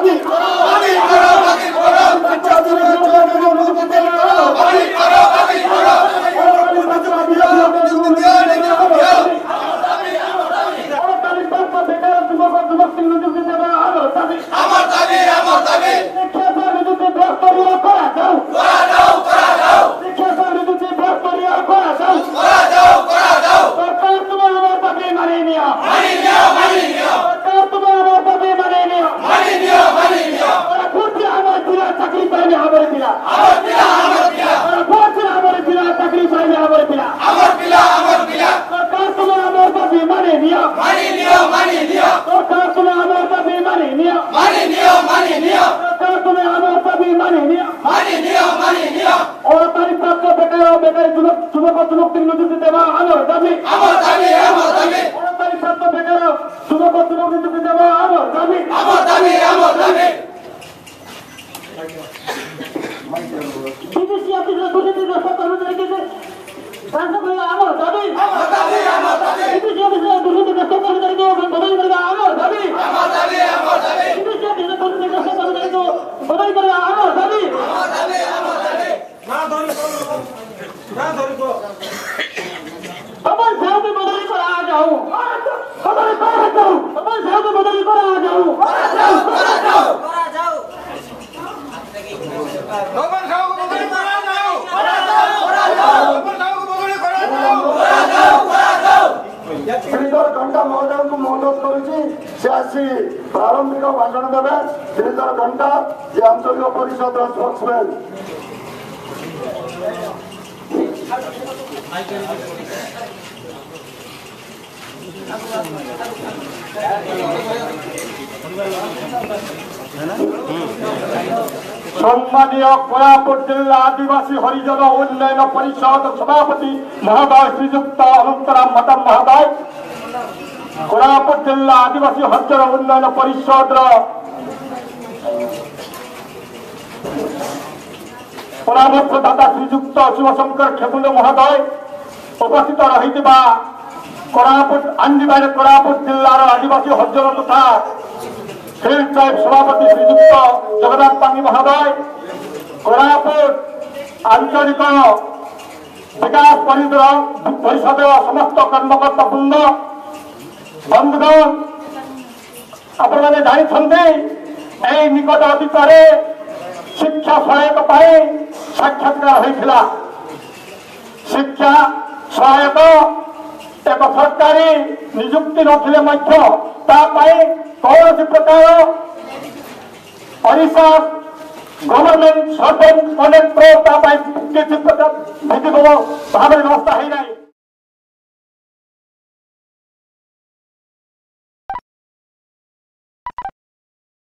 দাবি घंटा महोदय को अनुरोध करुँची प्रारंभिक भाषण देवे श्रीधर घंटा जे आंचलिक परिषद स्पोक्समैन सम्मानीय कोरापुट जिला आदिवासी हरिजन उन्नयन परिषद सभापति महोदय श्रीजुक्त अनंतराम मटम महोदय कोरापुट जिला आदिवासी हरिजन उन्नयन परिषद परामर्शदाता श्रीजुक्त शिवशंकर खेमुंड महोदय उपस्थित रही कोरापुट आंडीबाड़ी कोरापुट जिलार आदिवासी हरिजन तथा हिल ट्राइब सभापति श्रीजुक्त जगन्नाथ पांगी महोदय कोरापुट आंचलिक विकास परिषद समस्त कर्मकर्ता वृंद बंधुगण आपने जानी निकट अतीत शिक्षा सहायक साक्षात्कार होता शिक्षा सहायक एक सरकारी नियुक्ति नथिले कौन प्रकार गवर्नमेंट सर्वेंट अनेक किसी प्रकार विधिवत भाव व्यवस्था है।